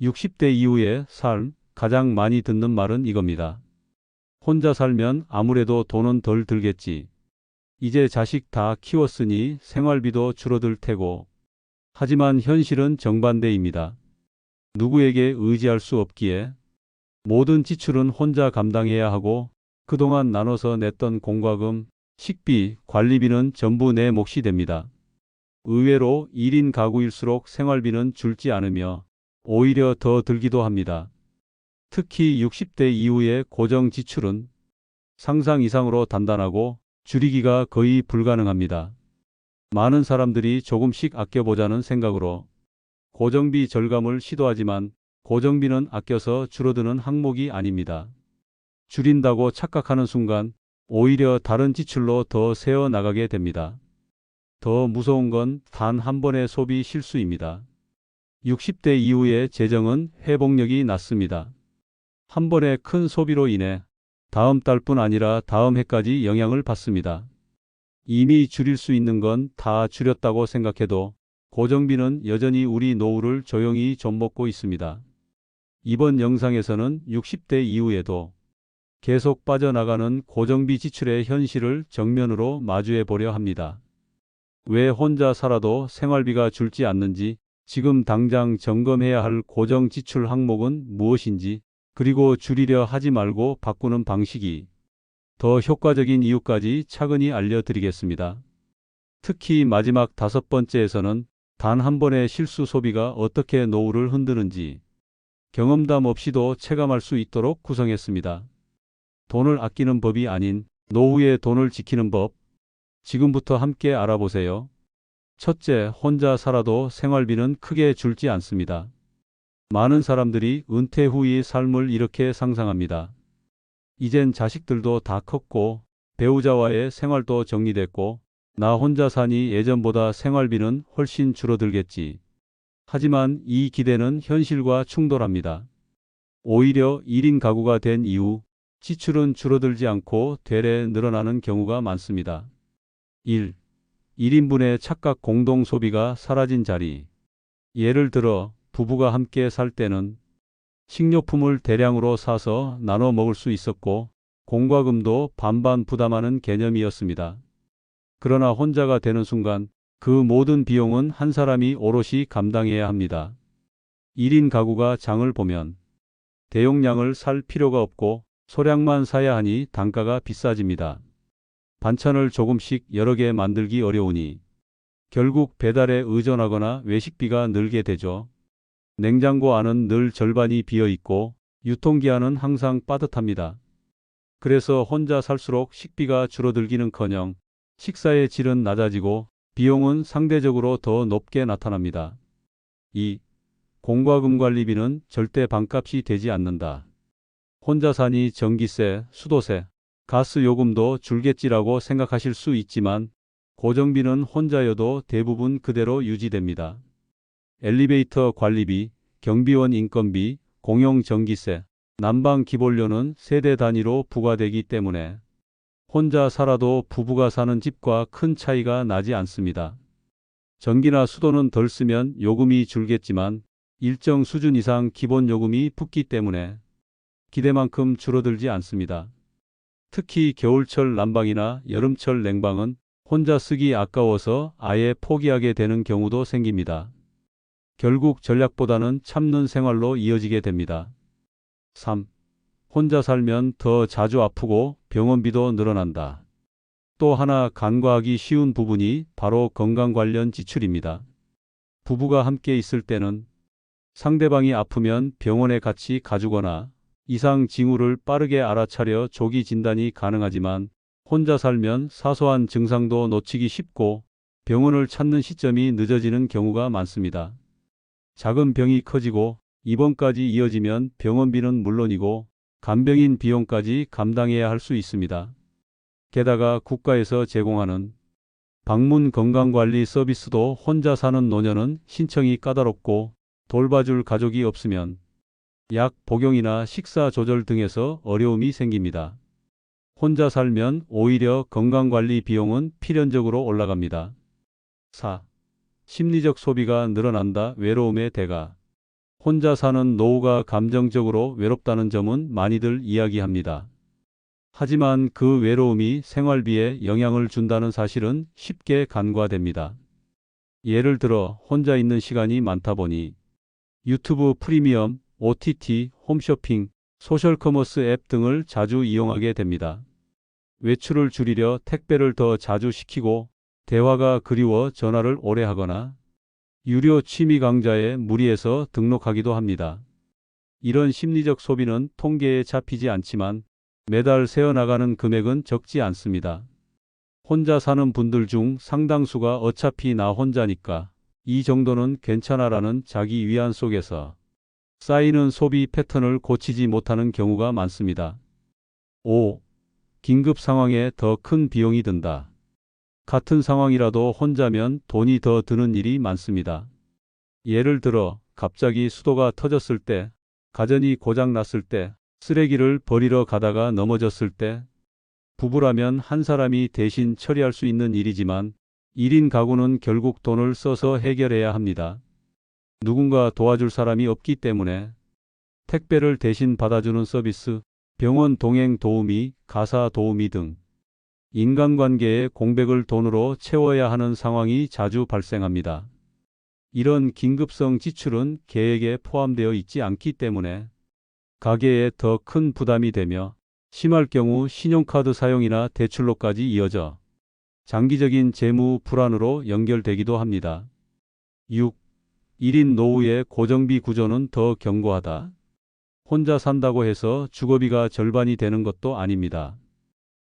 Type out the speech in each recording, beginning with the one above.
60대 이후의 삶, 가장 많이 듣는 말은 이겁니다. 혼자 살면 아무래도 돈은 덜 들겠지. 이제 자식 다 키웠으니 생활비도 줄어들 테고. 하지만 현실은 정반대입니다. 누구에게 의지할 수 없기에 모든 지출은 혼자 감당해야 하고 그동안 나눠서 냈던 공과금, 식비, 관리비는 전부 내 몫이 됩니다. 의외로 1인 가구일수록 생활비는 줄지 않으며 오히려 더 들기도 합니다. 특히 60대 이후의 고정 지출은 상상 이상으로 단단하고 줄이기가 거의 불가능합니다. 많은 사람들이 조금씩 아껴보자는 생각으로 고정비 절감을 시도하지만 고정비는 아껴서 줄어드는 항목이 아닙니다. 줄인다고 착각하는 순간 오히려 다른 지출로 더 새어 나가게 됩니다. 더 무서운 건 단 한 번의 소비 실수입니다. 60대 이후의 재정은 회복력이 낮습니다. 한 번의 큰 소비로 인해 다음 달뿐 아니라 다음 해까지 영향을 받습니다. 이미 줄일 수 있는 건 다 줄였다고 생각해도 고정비는 여전히 우리 노후를 조용히 좀먹고 있습니다. 이번 영상에서는 60대 이후에도 계속 빠져나가는 고정비 지출의 현실을 정면으로 마주해 보려 합니다. 왜 혼자 살아도 생활비가 줄지 않는지, 지금 당장 점검해야 할 고정 지출 항목은 무엇인지, 그리고 줄이려 하지 말고 바꾸는 방식이 더 효과적인 이유까지 차근히 알려드리겠습니다. 특히 마지막 5번째에서는 단 한 번의 실수 소비가 어떻게 노후를 흔드는지 경험담 없이도 체감할 수 있도록 구성했습니다. 돈을 아끼는 법이 아닌 노후에 돈을 지키는 법. 지금부터 함께 알아보세요. 첫째, 혼자 살아도 생활비는 크게 줄지 않습니다. 많은 사람들이 은퇴 후의 삶을 이렇게 상상합니다. 이젠 자식들도 다 컸고 배우자와의 생활도 정리됐고 나 혼자 사니 예전보다 생활비는 훨씬 줄어들겠지. 하지만 이 기대는 현실과 충돌합니다. 오히려 1인 가구가 된 이후 지출은 줄어들지 않고 되레 늘어나는 경우가 많습니다. 1. 1인분의 착각 공동 소비가 사라진 자리. 예를 들어 부부가 함께 살 때는 식료품을 대량으로 사서 나눠 먹을 수 있었고 공과금도 반반 부담하는 개념이었습니다. 그러나 혼자가 되는 순간 그 모든 비용은 한 사람이 오롯이 감당해야 합니다. 1인 가구가 장을 보면 대용량을 살 필요가 없고 소량만 사야 하니 단가가 비싸집니다. 반찬을 조금씩 여러 개 만들기 어려우니 결국 배달에 의존하거나 외식비가 늘게 되죠. 냉장고 안은 늘 절반이 비어 있고 유통기한은 항상 빠듯합니다. 그래서 혼자 살수록 식비가 줄어들기는커녕 식사의 질은 낮아지고 비용은 상대적으로 더 높게 나타납니다. 2. 공과금 관리비는 절대 반값이 되지 않는다. 혼자 사니 전기세, 수도세, 가스 요금도 줄겠지라고 생각하실 수 있지만 고정비는 혼자여도 대부분 그대로 유지됩니다. 엘리베이터 관리비, 경비원 인건비, 공용 전기세, 난방 기본료는 세대 단위로 부과되기 때문에 혼자 살아도 부부가 사는 집과 큰 차이가 나지 않습니다. 전기나 수도는 덜 쓰면 요금이 줄겠지만 일정 수준 이상 기본 요금이 붙기 때문에 기대만큼 줄어들지 않습니다. 특히 겨울철 난방이나 여름철 냉방은 혼자 쓰기 아까워서 아예 포기하게 되는 경우도 생깁니다. 결국 전략보다는 참는 생활로 이어지게 됩니다. 3. 혼자 살면 더 자주 아프고 병원비도 늘어난다. 또 하나 간과하기 쉬운 부분이 바로 건강 관련 지출입니다. 부부가 함께 있을 때는 상대방이 아프면 병원에 같이 가주거나 이상 징후를 빠르게 알아차려 조기 진단이 가능하지만 혼자 살면 사소한 증상도 놓치기 쉽고 병원을 찾는 시점이 늦어지는 경우가 많습니다. 작은 병이 커지고 입원까지 이어지면 병원비는 물론이고 간병인 비용까지 감당해야 할 수 있습니다. 게다가 국가에서 제공하는 방문 건강관리 서비스도 혼자 사는 노년은 신청이 까다롭고 돌봐줄 가족이 없으면 약 복용이나 식사 조절 등에서 어려움이 생깁니다. 혼자 살면 오히려 건강관리 비용은 필연적으로 올라갑니다. 4. 심리적 소비가 늘어난다. 외로움의 대가. 혼자 사는 노후가 감정적으로 외롭다는 점은 많이들 이야기합니다. 하지만 그 외로움이 생활비에 영향을 준다는 사실은 쉽게 간과됩니다. 예를 들어 혼자 있는 시간이 많다 보니 유튜브 프리미엄, OTT, 홈쇼핑, 소셜커머스 앱 등을 자주 이용하게 됩니다. 외출을 줄이려 택배를 더 자주 시키고 대화가 그리워 전화를 오래 하거나 유료 취미 강좌에 무리해서 등록하기도 합니다. 이런 심리적 소비는 통계에 잡히지 않지만 매달 새어나가는 금액은 적지 않습니다. 혼자 사는 분들 중 상당수가 어차피 나 혼자니까 이 정도는 괜찮아라는 자기 위안 속에서 쌓이는 소비 패턴을 고치지 못하는 경우가 많습니다. 5. 긴급 상황에 더 큰 비용이 든다. 같은 상황이라도 혼자면 돈이 더 드는 일이 많습니다. 예를 들어 갑자기 수도가 터졌을 때, 가전이 고장 났을 때, 쓰레기를 버리러 가다가 넘어졌을 때, 부부라면 한 사람이 대신 처리할 수 있는 일이지만 1인 가구는 결국 돈을 써서 해결해야 합니다. 누군가 도와줄 사람이 없기 때문에 택배를 대신 받아주는 서비스, 병원 동행 도우미, 가사 도우미 등 인간관계의 공백을 돈으로 채워야 하는 상황이 자주 발생합니다. 이런 긴급성 지출은 계획에 포함되어 있지 않기 때문에 가계에 더 큰 부담이 되며 심할 경우 신용카드 사용이나 대출로까지 이어져 장기적인 재무 불안으로 연결되기도 합니다. 6. 1인 노후의 고정비 구조는 더 견고하다. 혼자 산다고 해서 주거비가 절반이 되는 것도 아닙니다.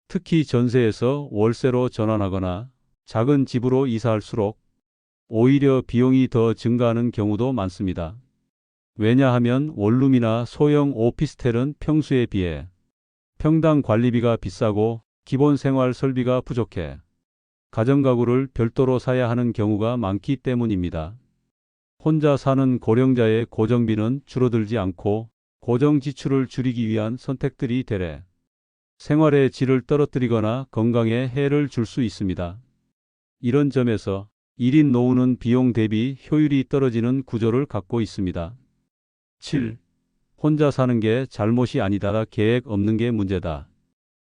특히 전세에서 월세로 전환하거나 작은 집으로 이사할수록 오히려 비용이 더 증가하는 경우도 많습니다. 왜냐하면 원룸이나 소형 오피스텔은 평수에 비해 평당 관리비가 비싸고 기본 생활 설비가 부족해 가정가구를 별도로 사야 하는 경우가 많기 때문입니다. 혼자 사는 고령자의 고정비는 줄어들지 않고 고정 지출을 줄이기 위한 선택들이 되래 생활의 질을 떨어뜨리거나 건강에 해를 줄 수 있습니다. 이런 점에서 1인 노후는 비용 대비 효율이 떨어지는 구조를 갖고 있습니다. 7. 혼자 사는 게 잘못이 아니다. 계획 없는 게 문제다.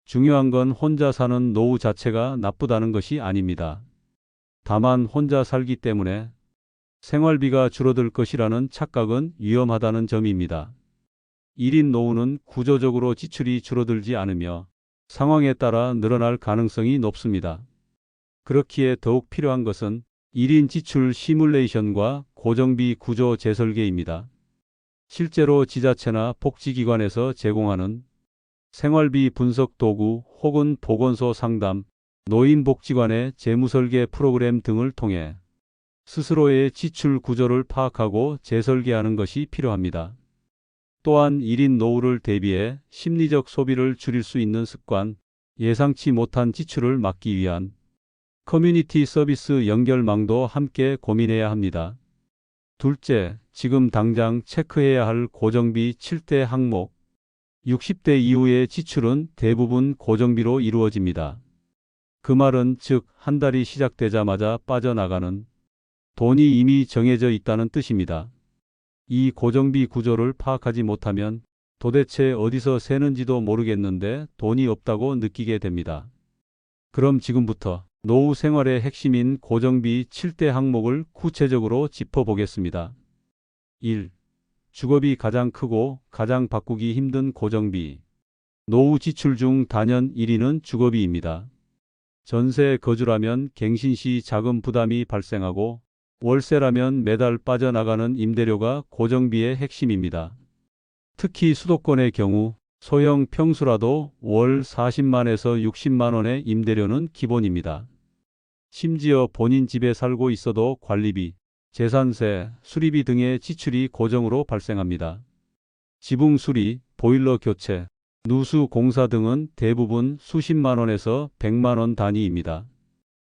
중요한 건 혼자 사는 노후 자체가 나쁘다는 것이 아닙니다. 다만 혼자 살기 때문에 생활비가 줄어들 것이라는 착각은 위험하다는 점입니다. 1인 노후는 구조적으로 지출이 줄어들지 않으며 상황에 따라 늘어날 가능성이 높습니다. 그렇기에 더욱 필요한 것은 1인 지출 시뮬레이션과 고정비 구조 재설계입니다. 실제로 지자체나 복지기관에서 제공하는 생활비 분석 도구 혹은 보건소 상담, 노인복지관의 재무설계 프로그램 등을 통해 스스로의 지출 구조를 파악하고 재설계하는 것이 필요합니다. 또한 1인 노후를 대비해 심리적 소비를 줄일 수 있는 습관, 예상치 못한 지출을 막기 위한 커뮤니티 서비스 연결망도 함께 고민해야 합니다. 둘째, 지금 당장 체크해야 할 고정비 7대 항목. 60대 이후의 지출은 대부분 고정비로 이루어집니다. 그 말은 즉 한 달이 시작되자마자 빠져나가는 돈이 이미 정해져 있다는 뜻입니다. 이 고정비 구조를 파악하지 못하면 도대체 어디서 새는지도 모르겠는데 돈이 없다고 느끼게 됩니다. 그럼 지금부터 노후 생활의 핵심인 고정비 7대 항목을 구체적으로 짚어보겠습니다. 1. 주거비 가장 크고 가장 바꾸기 힘든 고정비. 노후 지출 중 단연 1위는 주거비입니다. 전세 거주라면 갱신시 자금 부담이 발생하고 월세라면 매달 빠져나가는 임대료가 고정비의 핵심입니다. 특히 수도권의 경우 소형 평수라도 월 40만에서 60만 원의 임대료는 기본입니다. 심지어 본인 집에 살고 있어도 관리비, 재산세, 수리비 등의 지출이 고정으로 발생합니다. 지붕 수리, 보일러 교체, 누수 공사 등은 대부분 수십만 원에서 100만 원 단위입니다.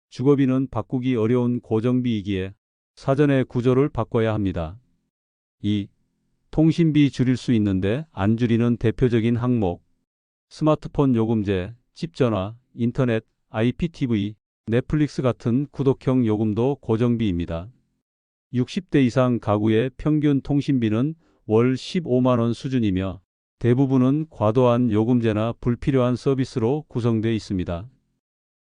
주거비는 바꾸기 어려운 고정비이기에 사전에 구조를 바꿔야 합니다. 2. 통신비 줄일 수 있는데 안 줄이는 대표적인 항목. 스마트폰 요금제, 집전화, 인터넷, IPTV, 넷플릭스 같은 구독형 요금도 고정비입니다. 60대 이상 가구의 평균 통신비는 월 15만 원 수준이며 대부분은 과도한 요금제나 불필요한 서비스로 구성되어 있습니다.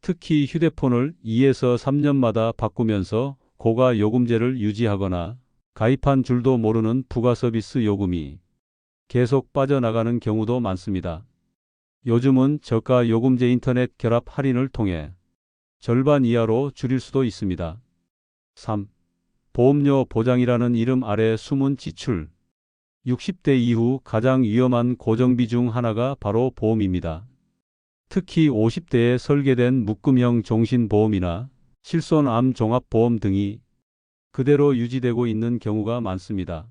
특히 휴대폰을 2에서 3년마다 바꾸면서 고가 요금제를 유지하거나 가입한 줄도 모르는 부가 서비스 요금이 계속 빠져나가는 경우도 많습니다. 요즘은 저가 요금제 인터넷 결합 할인을 통해 절반 이하로 줄일 수도 있습니다. 3. 보험료 보장이라는 이름 아래 숨은 지출. 60대 이후 가장 위험한 고정비 중 하나가 바로 보험입니다. 특히 50대에 설계된 묶음형 종신보험이나 실손암 종합보험 등이 그대로 유지되고 있는 경우가 많습니다.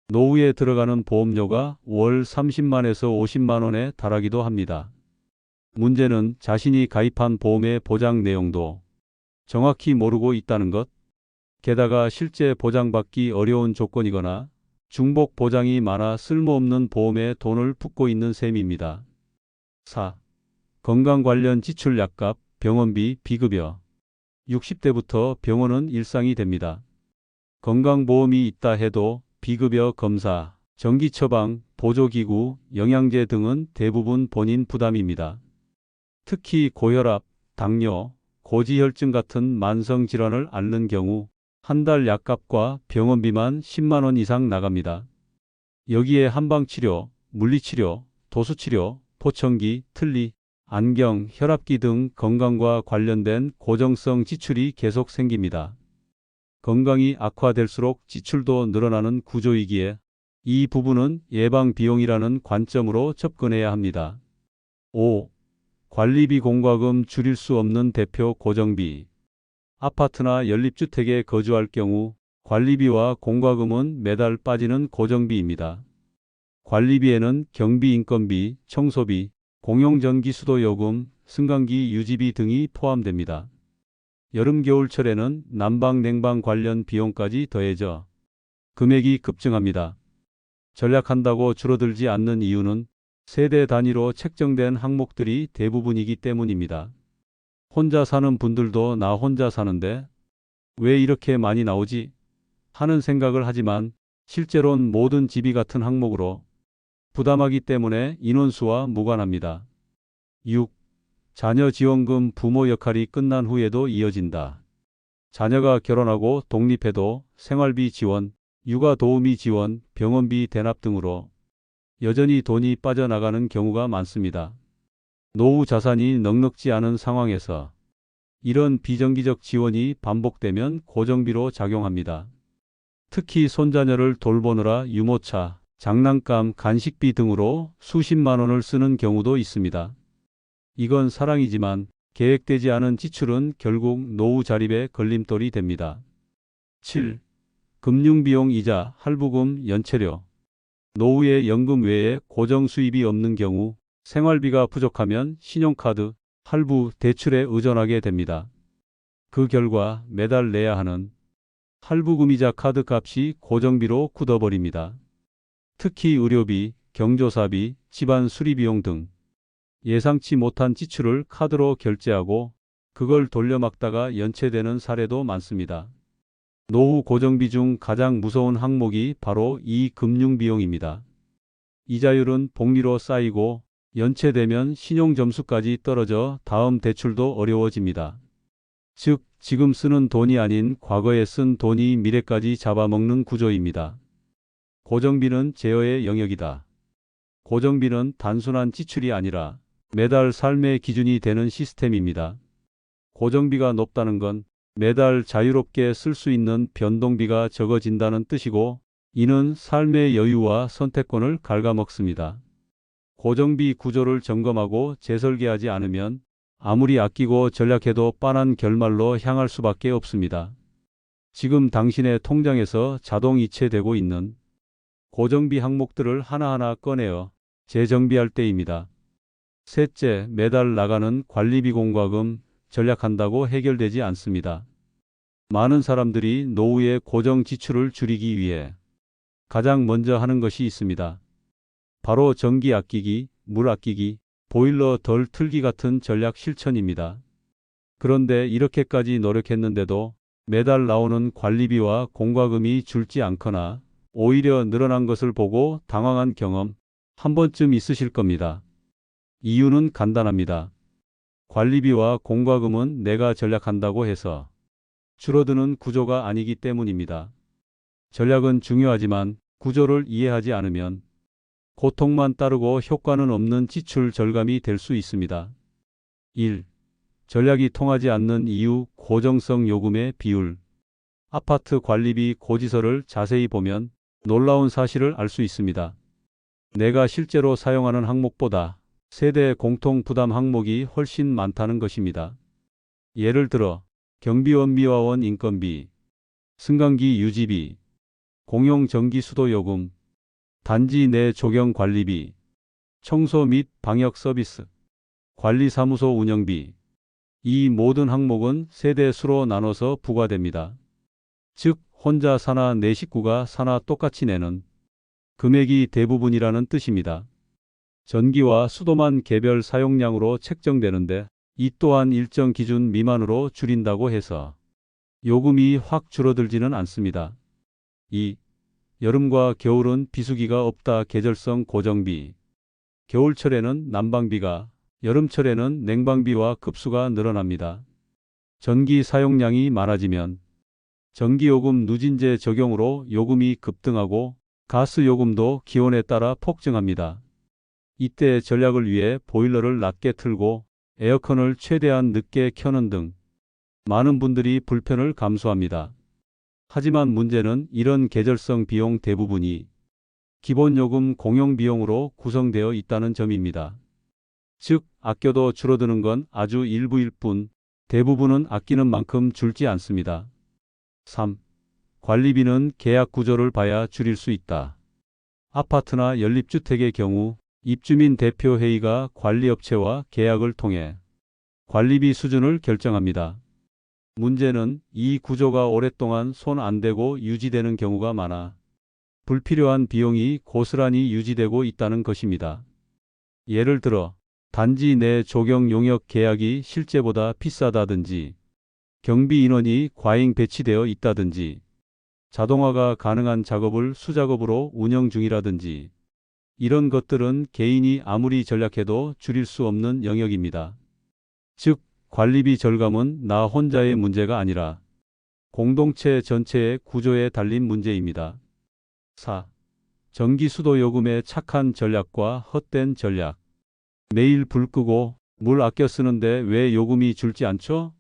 노후에 들어가는 보험료가 월 30만에서 50만 원에 달하기도 합니다. 문제는 자신이 가입한 보험의 보장 내용도 정확히 모르고 있다는 것, 게다가 실제 보장받기 어려운 조건이거나 중복 보장이 많아 쓸모없는 보험에 돈을 붓고 있는 셈입니다. 4. 건강 관련 지출 약값, 병원비, 비급여. 60대부터 병원은 일상이 됩니다. 건강보험이 있다 해도 비급여 검사, 정기 처방, 보조기구, 영양제 등은 대부분 본인 부담입니다. 특히 고혈압, 당뇨, 고지혈증 같은 만성질환을 앓는 경우 한 달 약값과 병원비만 10만 원 이상 나갑니다. 여기에 한방치료, 물리치료, 도수치료, 보청기, 틀니, 안경, 혈압기 등 건강과 관련된 고정성 지출이 계속 생깁니다. 건강이 악화될수록 지출도 늘어나는 구조이기에 이 부분은 예방비용이라는 관점으로 접근해야 합니다. 5. 관리비 공과금 줄일 수 없는 대표 고정비. 아파트나 연립주택에 거주할 경우 관리비와 공과금은 매달 빠지는 고정비입니다. 관리비에는 경비, 인건비, 청소비, 공용전기 수도요금, 승강기 유지비 등이 포함됩니다. 여름 겨울철에는 난방 냉방 관련 비용까지 더해져 금액이 급증합니다. 절약한다고 줄어들지 않는 이유는 세대 단위로 책정된 항목들이 대부분이기 때문입니다. 혼자 사는 분들도 나 혼자 사는데 왜 이렇게 많이 나오지? 하는 생각을 하지만 실제로는 모든 집이 같은 항목으로 부담하기 때문에 인원수와 무관합니다. 6. 자녀 지원금 부모 역할이 끝난 후에도 이어진다. 자녀가 결혼하고 독립해도 생활비 지원, 육아 도우미 지원, 병원비 대납 등으로 여전히 돈이 빠져나가는 경우가 많습니다. 노후 자산이 넉넉지 않은 상황에서 이런 비정기적 지원이 반복되면 고정비로 작용합니다. 특히 손자녀를 돌보느라 유모차, 장난감, 간식비 등으로 수십만 원을 쓰는 경우도 있습니다. 이건 사랑이지만 계획되지 않은 지출은 결국 노후 자립의 걸림돌이 됩니다. 7. 금융비용 이자, 할부금, 연체료. 노후에 연금 외에 고정 수입이 없는 경우 생활비가 부족하면 신용카드, 할부, 대출에 의존하게 됩니다. 그 결과 매달 내야 하는 할부금이자 카드값이 고정비로 굳어버립니다. 특히 의료비, 경조사비, 집안 수리비용 등 예상치 못한 지출을 카드로 결제하고 그걸 돌려막다가 연체되는 사례도 많습니다. 노후 고정비 중 가장 무서운 항목이 바로 이 금융비용입니다. 이자율은 복리로 쌓이고 연체되면 신용점수까지 떨어져 다음 대출도 어려워집니다. 즉, 지금 쓰는 돈이 아닌 과거에 쓴 돈이 미래까지 잡아먹는 구조입니다. 고정비는 제어의 영역이다. 고정비는 단순한 지출이 아니라 매달 삶의 기준이 되는 시스템입니다. 고정비가 높다는 건 매달 자유롭게 쓸 수 있는 변동비가 적어진다는 뜻이고 이는 삶의 여유와 선택권을 갉아먹습니다. 고정비 구조를 점검하고 재설계하지 않으면 아무리 아끼고 전략해도 빤한 결말로 향할 수밖에 없습니다. 지금 당신의 통장에서 자동 이체되고 있는 고정비 항목들을 하나하나 꺼내어 재정비할 때입니다. 셋째, 매달 나가는 관리비 공과금, 전략한다고 해결되지 않습니다. 많은 사람들이 노후의 고정 지출을 줄이기 위해 가장 먼저 하는 것이 있습니다. 바로 전기 아끼기, 물 아끼기, 보일러 덜 틀기 같은 전략 실천입니다. 그런데 이렇게까지 노력했는데도 매달 나오는 관리비와 공과금이 줄지 않거나 오히려 늘어난 것을 보고 당황한 경험 한 번쯤 있으실 겁니다. 이유는 간단합니다. 관리비와 공과금은 내가 전략한다고 해서 줄어드는 구조가 아니기 때문입니다. 전략은 중요하지만 구조를 이해하지 않으면 고통만 따르고 효과는 없는 지출 절감이 될 수 있습니다. 1. 전략이 통하지 않는 이유 고정성 요금의 비율. 아파트 관리비 고지서를 자세히 보면 놀라운 사실을 알 수 있습니다. 내가 실제로 사용하는 항목보다 세대 공통 부담 항목이 훨씬 많다는 것입니다. 예를 들어 경비원미화원 인건비, 승강기 유지비, 공용 전기 수도 요금, 단지 내 조경 관리비, 청소 및 방역 서비스, 관리사무소 운영비. 이 모든 항목은 세대 수로 나눠서 부과됩니다. 즉 혼자 사나 내 식구가 사나 똑같이 내는 금액이 대부분이라는 뜻입니다. 전기와 수도만 개별 사용량으로 책정되는데 이 또한 일정 기준 미만으로 줄인다고 해서 요금이 확 줄어들지는 않습니다. 2. 여름과 겨울은 비수기가 없다 계절성 고정비. 겨울철에는 난방비가, 여름철에는 냉방비와 급수가 늘어납니다. 전기 사용량이 많아지면 전기요금 누진제 적용으로 요금이 급등하고 가스 요금도 기온에 따라 폭증합니다. 이때 전략을 위해 보일러를 낮게 틀고 에어컨을 최대한 늦게 켜는 등 많은 분들이 불편을 감수합니다. 하지만 문제는 이런 계절성 비용 대부분이 기본요금 공용비용으로 구성되어 있다는 점입니다. 즉, 아껴도 줄어드는 건 아주 일부일 뿐 대부분은 아끼는 만큼 줄지 않습니다. 3. 관리비는 계약 구조를 봐야 줄일 수 있다. 아파트나 연립주택의 경우 입주민 대표회의가 관리업체와 계약을 통해 관리비 수준을 결정합니다. 문제는 이 구조가 오랫동안 손 안 대고 유지되는 경우가 많아 불필요한 비용이 고스란히 유지되고 있다는 것입니다. 예를 들어 단지 내 조경 용역 계약이 실제보다 비싸다든지 경비 인원이 과잉 배치되어 있다든지 자동화가 가능한 작업을 수작업으로 운영 중이라든지 이런 것들은 개인이 아무리 전략해도 줄일 수 없는 영역입니다. 즉, 관리비 절감은 나 혼자의 문제가 아니라 공동체 전체의 구조에 달린 문제입니다. 4. 전기수도 요금의 착한 전략과 헛된 전략. 매일 불 끄고 물 아껴 쓰는데 왜 요금이 줄지 않죠?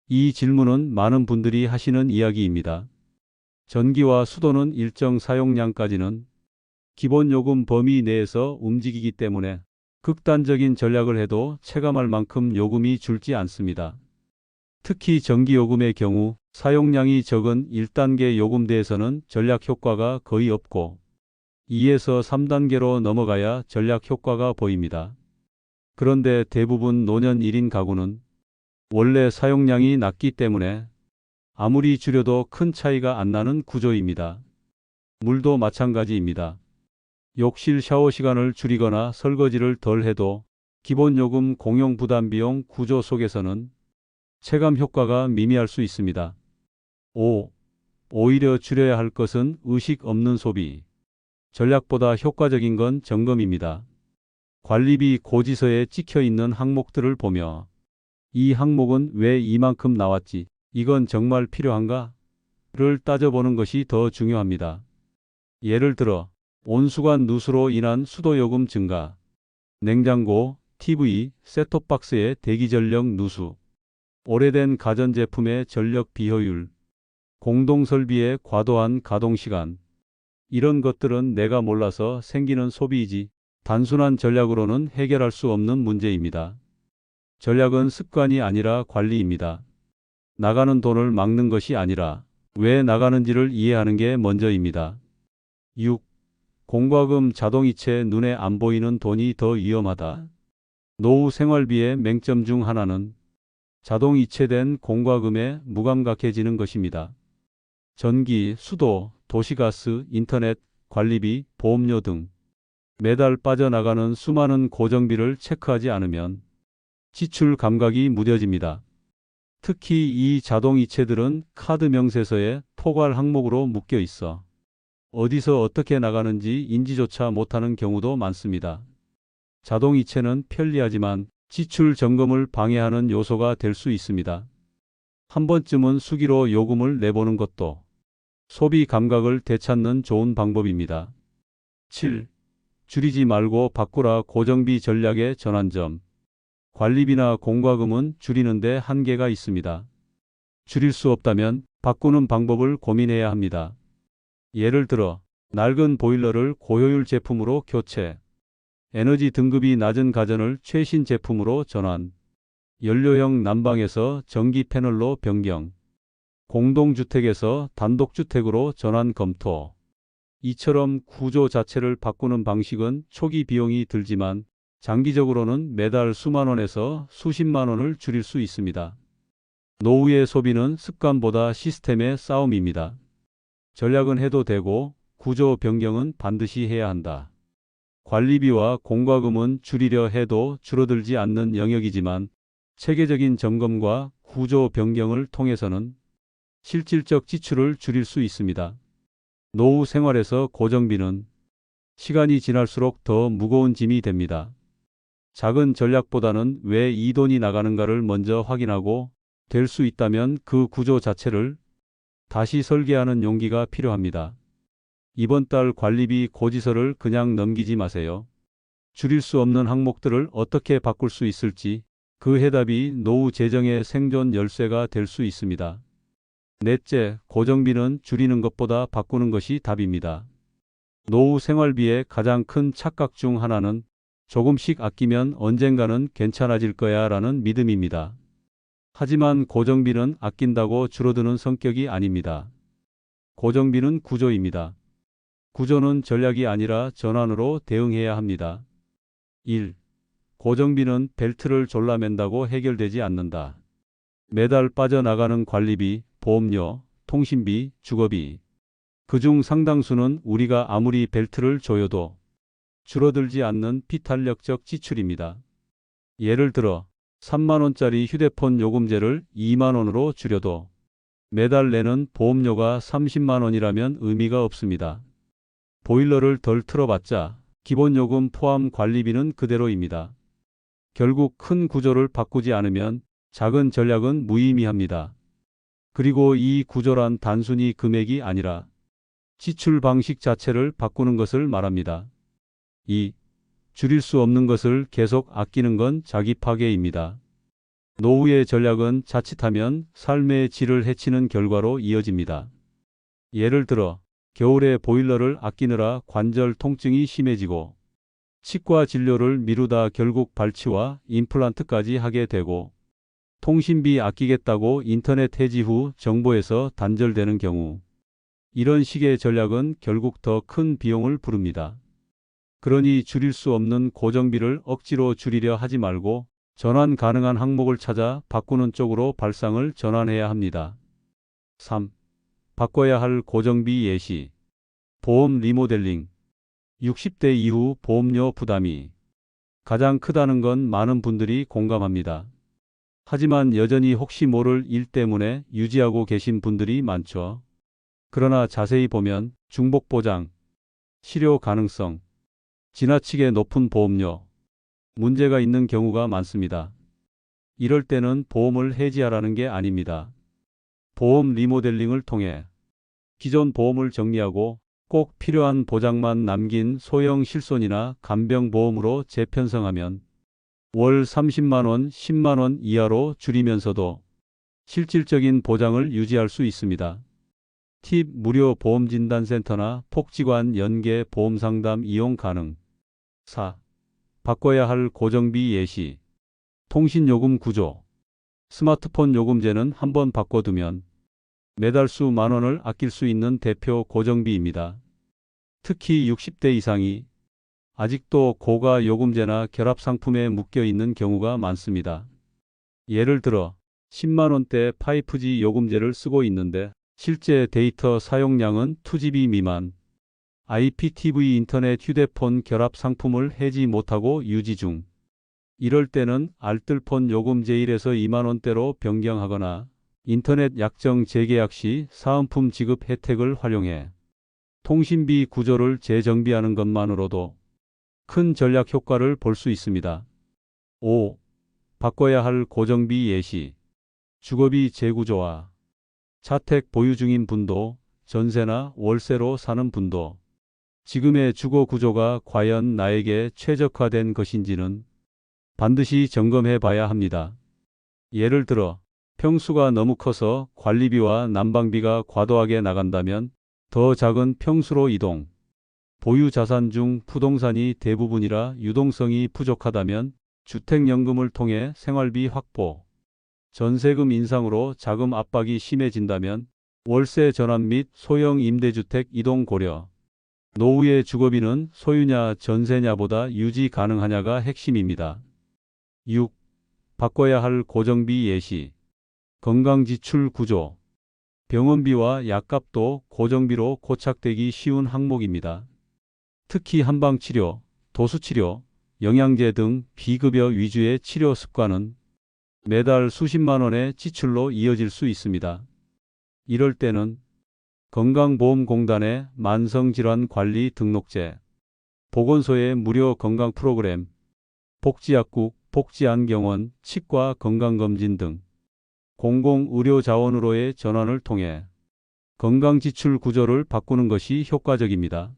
이 질문은 많은 분들이 하시는 이야기입니다. 전기와 수도는 일정 사용량까지는 기본 요금 범위 내에서 움직이기 때문에 극단적인 전략을 해도 체감할 만큼 요금이 줄지 않습니다. 특히 전기요금의 경우 사용량이 적은 1단계 요금대에서는 전략 효과가 거의 없고 2에서 3단계로 넘어가야 전략 효과가 보입니다. 그런데 대부분 노년 1인 가구는 원래 사용량이 낮기 때문에 아무리 줄여도 큰 차이가 안 나는 구조입니다. 물도 마찬가지입니다. 욕실 샤워 시간을 줄이거나 설거지를 덜 해도 기본 요금 공용 부담 비용 구조 속에서는 체감 효과가 미미할 수 있습니다. 5. 오히려 줄여야 할 것은 의식 없는 소비. 전략보다 효과적인 건 점검입니다. 관리비 고지서에 찍혀 있는 항목들을 보며 이 항목은 왜 이만큼 나왔지? 이건 정말 필요한가? 를 따져보는 것이 더 중요합니다. 예를 들어 온수관 누수로 인한 수도요금 증가, 냉장고, TV, 셋톱박스의 대기전력 누수, 오래된 가전제품의 전력 비효율, 공동설비의 과도한 가동시간. 이런 것들은 내가 몰라서 생기는 소비이지 단순한 전략으로는 해결할 수 없는 문제입니다. 전략은 습관이 아니라 관리입니다. 나가는 돈을 막는 것이 아니라 왜 나가는지를 이해하는 게 먼저입니다. 6. 공과금 자동이체 눈에 안 보이는 돈이 더 위험하다. 노후 생활비의 맹점 중 하나는 자동이체된 공과금에 무감각해지는 것입니다. 전기, 수도, 도시가스, 인터넷, 관리비, 보험료 등 매달 빠져나가는 수많은 고정비를 체크하지 않으면 지출 감각이 무뎌집니다. 특히 이 자동이체들은 카드 명세서에 포괄 항목으로 묶여 있어 어디서 어떻게 나가는지 인지조차 못하는 경우도 많습니다. 자동이체는 편리하지만 지출 점검을 방해하는 요소가 될 수 있습니다. 한 번쯤은 수기로 요금을 내보는 것도 소비 감각을 되찾는 좋은 방법입니다. 7. 줄이지 말고 바꾸라 고정비 전략의 전환점. 관리비나 공과금은 줄이는데 한계가 있습니다. 줄일 수 없다면 바꾸는 방법을 고민해야 합니다. 예를 들어 낡은 보일러를 고효율 제품으로 교체, 에너지 등급이 낮은 가전을 최신 제품으로 전환, 연료형 난방에서 전기 패널로 변경, 공동주택에서 단독주택으로 전환 검토. 이처럼 구조 자체를 바꾸는 방식은 초기 비용이 들지만 장기적으로는 매달 수만 원에서 수십만 원을 줄일 수 있습니다. 노후의 소비는 습관보다 시스템의 싸움입니다. 전략은 해도 되고 구조 변경은 반드시 해야 한다. 관리비와 공과금은 줄이려 해도 줄어들지 않는 영역이지만 체계적인 점검과 구조 변경을 통해서는 실질적 지출을 줄일 수 있습니다. 노후 생활에서 고정비는 시간이 지날수록 더 무거운 짐이 됩니다. 작은 전략보다는 왜 이 돈이 나가는가를 먼저 확인하고 될 수 있다면 그 구조 자체를 다시 설계하는 용기가 필요합니다. 이번 달 관리비 고지서를 그냥 넘기지 마세요. 줄일 수 없는 항목들을 어떻게 바꿀 수 있을지 그 해답이 노후 재정의 생존 열쇠가 될 수 있습니다. 넷째, 고정비는 줄이는 것보다 바꾸는 것이 답입니다. 노후 생활비의 가장 큰 착각 중 하나는 조금씩 아끼면 언젠가는 괜찮아질 거야 라는 믿음입니다. 하지만 고정비는 아낀다고 줄어드는 성격이 아닙니다. 고정비는 구조입니다. 구조는 전략이 아니라 전환으로 대응해야 합니다. 1. 고정비는 벨트를 졸라맨다고 해결되지 않는다. 매달 빠져나가는 관리비, 보험료, 통신비, 주거비. 그중 상당수는 우리가 아무리 벨트를 조여도 줄어들지 않는 비탄력적 지출입니다. 예를 들어 3만 원짜리 휴대폰 요금제를 2만 원으로 줄여도 매달 내는 보험료가 30만 원이라면 의미가 없습니다. 보일러를 덜 틀어봤자 기본 요금 포함 관리비는 그대로입니다. 결국 큰 구조를 바꾸지 않으면 작은 전략은 무의미합니다. 그리고 이 구조란 단순히 금액이 아니라 지출 방식 자체를 바꾸는 것을 말합니다. 2. 줄일 수 없는 것을 계속 아끼는 건 자기 파괴입니다. 노후의 전략은 자칫하면 삶의 질을 해치는 결과로 이어집니다. 예를 들어 겨울에 보일러를 아끼느라 관절 통증이 심해지고 치과 진료를 미루다 결국 발치와 임플란트까지 하게 되고 통신비 아끼겠다고 인터넷 해지 후 정보에서 단절되는 경우 이런 식의 전략은 결국 더 큰 비용을 부릅니다. 그러니 줄일 수 없는 고정비를 억지로 줄이려 하지 말고 전환 가능한 항목을 찾아 바꾸는 쪽으로 발상을 전환해야 합니다. 3. 바꿔야 할 고정비 예시. 보험 리모델링. 60대 이후 보험료 부담이 가장 크다는 건 많은 분들이 공감합니다. 하지만 여전히 혹시 모를 일 때문에 유지하고 계신 분들이 많죠. 그러나 자세히 보면 중복 보장, 실효 가능성, 지나치게 높은 보험료, 문제가 있는 경우가 많습니다. 이럴 때는 보험을 해지하라는 게 아닙니다. 보험 리모델링을 통해 기존 보험을 정리하고 꼭 필요한 보장만 남긴 소형 실손이나 간병보험으로 재편성하면 월 30만 원, 10만 원 이하로 줄이면서도 실질적인 보장을 유지할 수 있습니다. 팁 무료 보험진단센터나 폭지관 연계 보험상담 이용 가능. 4. 바꿔야 할 고정비 예시. 통신요금 구조. 스마트폰 요금제는 한번 바꿔두면 매달 수만 원을 아낄 수 있는 대표 고정비입니다. 특히 60대 이상이 아직도 고가 요금제나 결합상품에 묶여 있는 경우가 많습니다. 예를 들어 10만 원대 5G 요금제를 쓰고 있는데 실제 데이터 사용량은 2GB 미만, IPTV 인터넷 휴대폰 결합 상품을 해지 못하고 유지 중. 이럴 때는 알뜰폰 요금 제1에서 2만 원대로 변경하거나 인터넷 약정 재계약 시 사은품 지급 혜택을 활용해 통신비 구조를 재정비하는 것만으로도 큰 전략 효과를 볼 수 있습니다. 5. 바꿔야 할 고정비 예시. 주거비 재구조화. 자택 보유 중인 분도, 전세나 월세로 사는 분도 지금의 주거 구조가 과연 나에게 최적화된 것인지는 반드시 점검해 봐야 합니다. 예를 들어 평수가 너무 커서 관리비와 난방비가 과도하게 나간다면 더 작은 평수로 이동. 보유 자산 중 부동산이 대부분이라 유동성이 부족하다면 주택연금을 통해 생활비 확보. 전세금 인상으로 자금 압박이 심해진다면 월세 전환 및 소형 임대주택 이동 고려. 노후의 주거비는 소유냐 전세냐보다 유지 가능하냐가 핵심입니다. 6. 바꿔야 할 고정비 예시. 건강지출 구조. 병원비와 약값도 고정비로 고착되기 쉬운 항목입니다. 특히 한방치료, 도수치료, 영양제 등 비급여 위주의 치료 습관은 매달 수십만 원의 지출로 이어질 수 있습니다. 이럴 때는 건강보험공단의 만성질환관리 등록제, 보건소의 무료 건강 프로그램, 복지약국, 복지안경원, 치과 건강검진 등 공공의료자원으로의 전환을 통해 건강지출 구조를 바꾸는 것이 효과적입니다.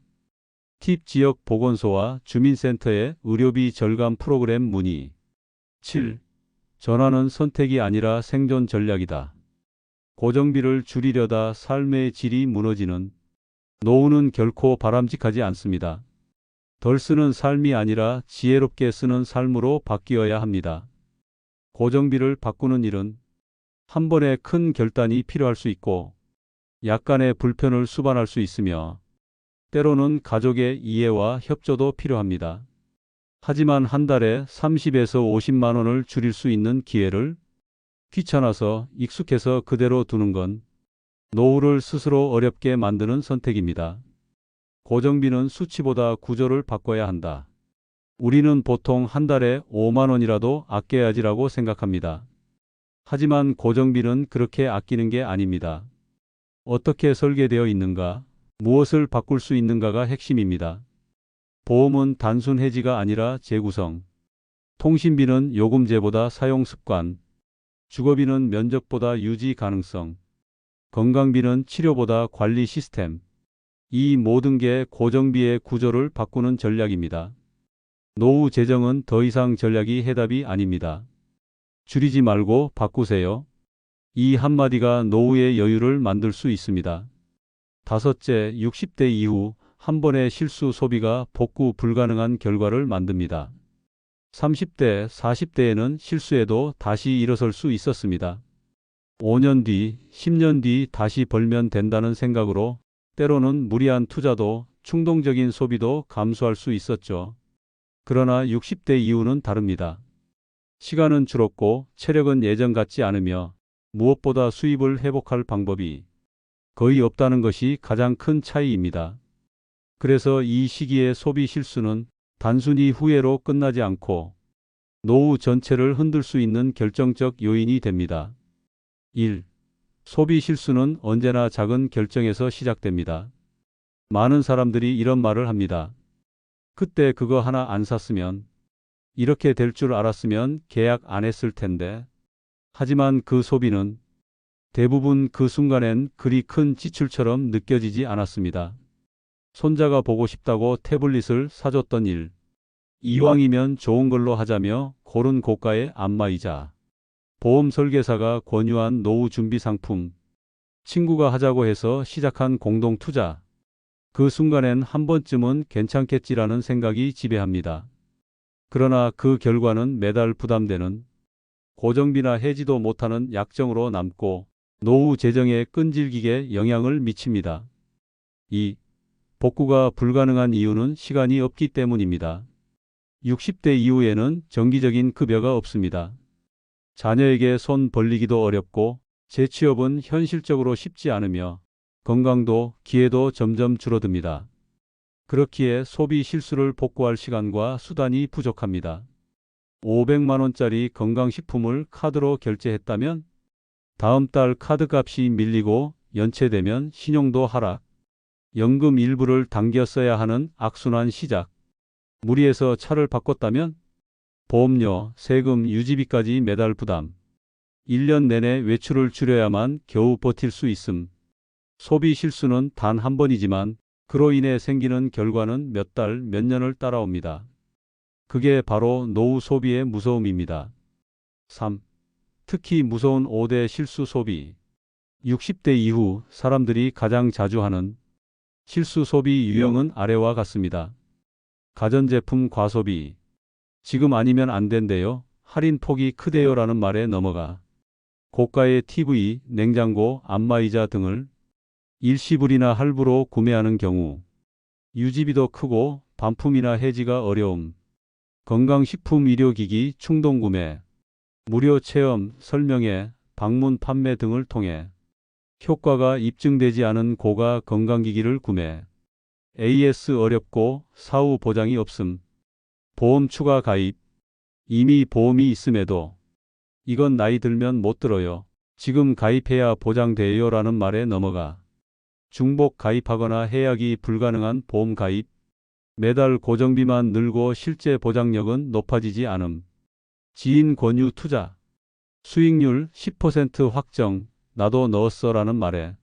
팁 지역 보건소와 주민센터의 의료비 절감 프로그램 문의. 7. 전환은 선택이 아니라 생존 전략이다. 고정비를 줄이려다 삶의 질이 무너지는 노후는 결코 바람직하지 않습니다. 덜 쓰는 삶이 아니라 지혜롭게 쓰는 삶으로 바뀌어야 합니다. 고정비를 바꾸는 일은 한 번에 큰 결단이 필요할 수 있고 약간의 불편을 수반할 수 있으며 때로는 가족의 이해와 협조도 필요합니다. 하지만 한 달에 30에서 50만 원을 줄일 수 있는 기회를 귀찮아서 익숙해서 그대로 두는 건 노후를 스스로 어렵게 만드는 선택입니다. 고정비는 수치보다 구조를 바꿔야 한다. 우리는 보통 한 달에 5만 원이라도 아껴야지라고 생각합니다. 하지만 고정비는 그렇게 아끼는 게 아닙니다. 어떻게 설계되어 있는가, 무엇을 바꿀 수 있는가가 핵심입니다. 보험은 단순 해지가 아니라 재구성, 통신비는 요금제보다 사용 습관, 주거비는 면적보다 유지 가능성, 건강비는 치료보다 관리 시스템. 이 모든 게 고정비의 구조를 바꾸는 전략입니다. 노후 재정은 더 이상 전략이 해답이 아닙니다. 줄이지 말고 바꾸세요. 이 한마디가 노후의 여유를 만들 수 있습니다. 다섯째, 60대 이후 한 번의 실수 소비가 복구 불가능한 결과를 만듭니다. 30대, 40대에는 실수해도 다시 일어설 수 있었습니다. 5년 뒤, 10년 뒤 다시 벌면 된다는 생각으로 때로는 무리한 투자도 충동적인 소비도 감수할 수 있었죠. 그러나 60대 이후는 다릅니다. 시간은 줄었고 체력은 예전 같지 않으며 무엇보다 수입을 회복할 방법이 거의 없다는 것이 가장 큰 차이입니다. 그래서 이 시기의 소비 실수는 단순히 후회로 끝나지 않고 노후 전체를 흔들 수 있는 결정적 요인이 됩니다. 1. 소비 실수는 언제나 작은 결정에서 시작됩니다. 많은 사람들이 이런 말을 합니다. 그때 그거 하나 안 샀으면, 이렇게 될 줄 알았으면 계약 안 했을 텐데. 하지만 그 소비는 대부분 그 순간엔 그리 큰 지출처럼 느껴지지 않았습니다. 손자가 보고 싶다고 태블릿을 사줬던 일, 이왕이면 좋은 걸로 하자며 고른 고가의 안마의자, 보험 설계사가 권유한 노후 준비 상품, 친구가 하자고 해서 시작한 공동 투자. 그 순간엔 한 번쯤은 괜찮겠지라는 생각이 지배합니다. 그러나 그 결과는 매달 부담되는 고정비나 해지도 못하는 약정으로 남고 노후 재정에 끈질기게 영향을 미칩니다. 2. 복구가 불가능한 이유는 시간이 없기 때문입니다. 60대 이후에는 정기적인 급여가 없습니다. 자녀에게 손 벌리기도 어렵고 재취업은 현실적으로 쉽지 않으며 건강도 기회도 점점 줄어듭니다. 그렇기에 소비 실수를 복구할 시간과 수단이 부족합니다. 500만 원짜리 건강식품을 카드로 결제했다면 다음 달 카드값이 밀리고 연체되면 신용도 하락. 연금 일부를 당겨 써야 하는 악순환 시작. 무리해서 차를 바꿨다면 보험료, 세금, 유지비까지 매달 부담. 1년 내내 외출을 줄여야만 겨우 버틸 수 있음. 소비 실수는 단 한 번이지만 그로 인해 생기는 결과는 몇 달, 몇 년을 따라옵니다. 그게 바로 노후 소비의 무서움입니다. 3. 특히 무서운 5대 실수 소비. 60대 이후 사람들이 가장 자주 하는 실수 소비 유형은 아래와 같습니다. 가전제품 과소비. 지금 아니면 안 된대요. 할인 폭이 크대요라는 말에 넘어가 고가의 TV, 냉장고, 안마의자 등을 일시불이나 할부로 구매하는 경우 유지비도 크고 반품이나 해지가 어려움. 건강식품 의료기기 충동구매, 무료 체험, 설명회, 방문 판매 등을 통해 효과가 입증되지 않은 고가 건강기기를 구매. AS 어렵고 사후 보장이 없음. 보험 추가 가입. 이미 보험이 있음에도 이건 나이 들면 못 들어요. 지금 가입해야 보장돼요 라는 말에 넘어가 중복 가입하거나 해약이 불가능한 보험 가입. 매달 고정비만 늘고 실제 보장력은 높아지지 않음. 지인 권유 투자. 수익률 10% 확정. 나도 넣었어 라는 말에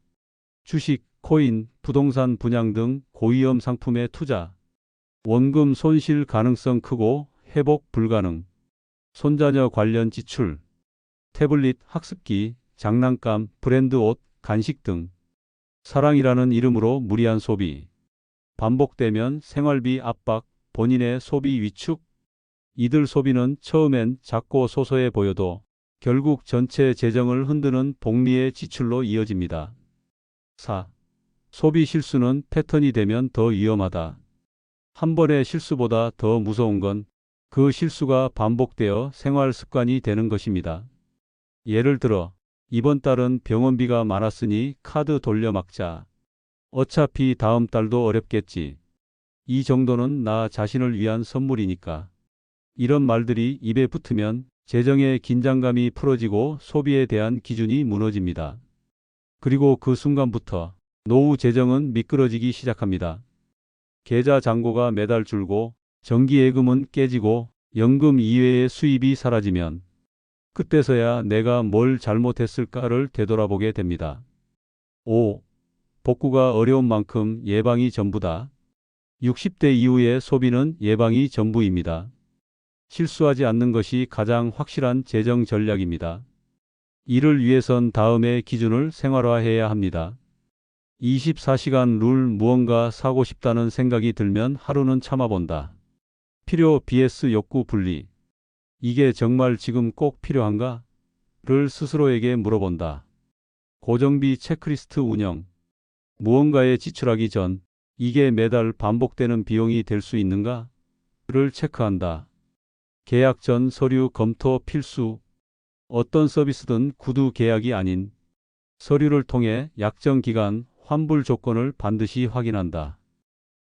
주식, 코인, 부동산 분양 등 고위험 상품에 투자. 원금 손실 가능성 크고 회복 불가능. 손자녀 관련 지출. 태블릿, 학습기, 장난감, 브랜드 옷, 간식 등. 사랑이라는 이름으로 무리한 소비. 반복되면 생활비 압박, 본인의 소비 위축. 이들 소비는 처음엔 작고 소소해 보여도 결국 전체 재정을 흔드는 복리의 지출로 이어집니다. 4. 소비 실수는 패턴이 되면 더 위험하다. 한 번의 실수보다 더 무서운 건 그 실수가 반복되어 생활 습관이 되는 것입니다. 예를 들어 이번 달은 병원비가 많았으니 카드 돌려막자. 어차피 다음 달도 어렵겠지. 이 정도는 나 자신을 위한 선물이니까. 이런 말들이 입에 붙으면 재정의 긴장감이 풀어지고 소비에 대한 기준이 무너집니다. 그리고 그 순간부터 노후 재정은 미끄러지기 시작합니다. 계좌 잔고가 매달 줄고 정기예금은 깨지고 연금 이외의 수입이 사라지면 그때서야 내가 뭘 잘못했을까를 되돌아보게 됩니다. 5. 복구가 어려운 만큼 예방이 전부다. 60대 이후의 소비는 예방이 전부입니다. 실수하지 않는 것이 가장 확실한 재정 전략입니다. 이를 위해선 다음의 기준을 생활화해야 합니다. 24시간 룰. 무언가 사고 싶다는 생각이 들면 하루는 참아본다. 필요 vs 욕구 분리. 이게 정말 지금 꼭 필요한가? 를 스스로에게 물어본다. 고정비 체크리스트 운영. 무언가에 지출하기 전 이게 매달 반복되는 비용이 될 수 있는가? 를 체크한다. 계약 전 서류 검토 필수. 어떤 서비스든 구두 계약이 아닌 서류를 통해 약정 기간, 환불 조건을 반드시 확인한다.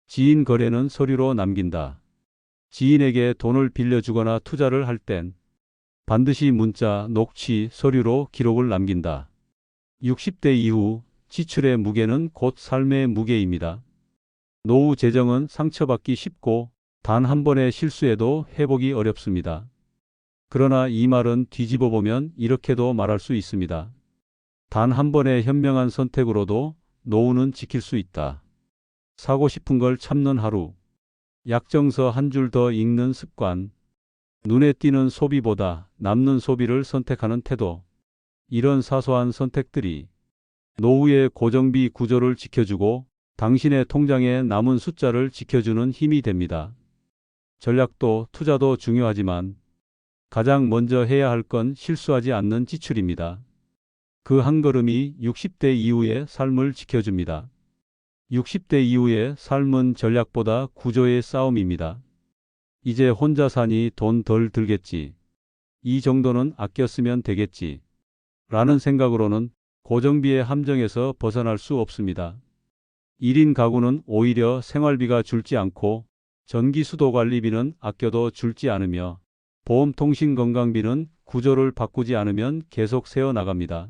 지인 거래는 서류로 남긴다. 지인에게 돈을 빌려주거나 투자를 할 땐 반드시 문자, 녹취, 서류로 기록을 남긴다. 60대 이후 지출의 무게는 곧 삶의 무게입니다. 노후 재정은 상처받기 쉽고 단 한 번의 실수에도 회복이 어렵습니다. 그러나 이 말은 뒤집어 보면 이렇게도 말할 수 있습니다. 단 한 번의 현명한 선택으로도 노후는 지킬 수 있다. 사고 싶은 걸 참는 하루. 약정서 한 줄 더 읽는 습관. 눈에 띄는 소비보다 남는 소비를 선택하는 태도. 이런 사소한 선택들이 노후의 고정비 구조를 지켜주고 당신의 통장에 남은 숫자를 지켜주는 힘이 됩니다. 전략도 투자도 중요하지만 가장 먼저 해야 할 건 실수하지 않는 지출입니다. 그 한 걸음이 60대 이후의 삶을 지켜줍니다. 60대 이후의 삶은 전략보다 구조의 싸움입니다. 이제 혼자 사니 돈 덜 들겠지. 이 정도는 아껴 쓰면 되겠지. 라는 생각으로는 고정비의 함정에서 벗어날 수 없습니다. 1인 가구는 오히려 생활비가 줄지 않고 전기 수도 관리비는 아껴도 줄지 않으며 보험, 통신, 건강비는 구조를 바꾸지 않으면 계속 새어 나갑니다.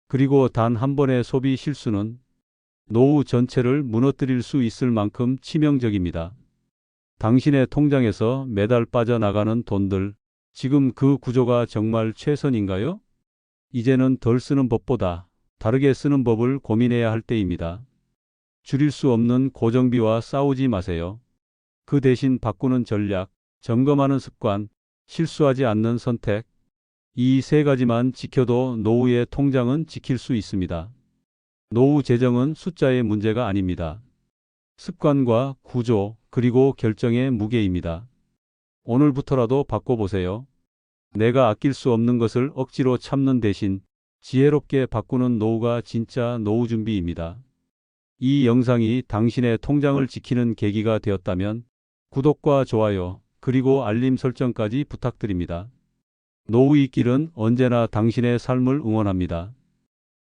그리고 단 한 번의 소비 실수는 노후 전체를 무너뜨릴 수 있을 만큼 치명적입니다. 당신의 통장에서 매달 빠져나가는 돈들, 지금 그 구조가 정말 최선인가요? 이제는 덜 쓰는 법보다 다르게 쓰는 법을 고민해야 할 때입니다. 줄일 수 없는 고정비와 싸우지 마세요. 그 대신 바꾸는 전략, 점검하는 습관, 실수하지 않는 선택, 이 세 가지만 지켜도 노후의 통장은 지킬 수 있습니다. 노후 재정은 숫자의 문제가 아닙니다. 습관과 구조, 그리고 결정의 무게입니다. 오늘부터라도 바꿔보세요. 내가 아낄 수 없는 것을 억지로 참는 대신 지혜롭게 바꾸는 노후가 진짜 노후 준비입니다. 이 영상이 당신의 통장을 지키는 계기가 되었다면 구독과 좋아요, 그리고 알림 설정까지 부탁드립니다. 노후의 길은 언제나 당신의 삶을 응원합니다.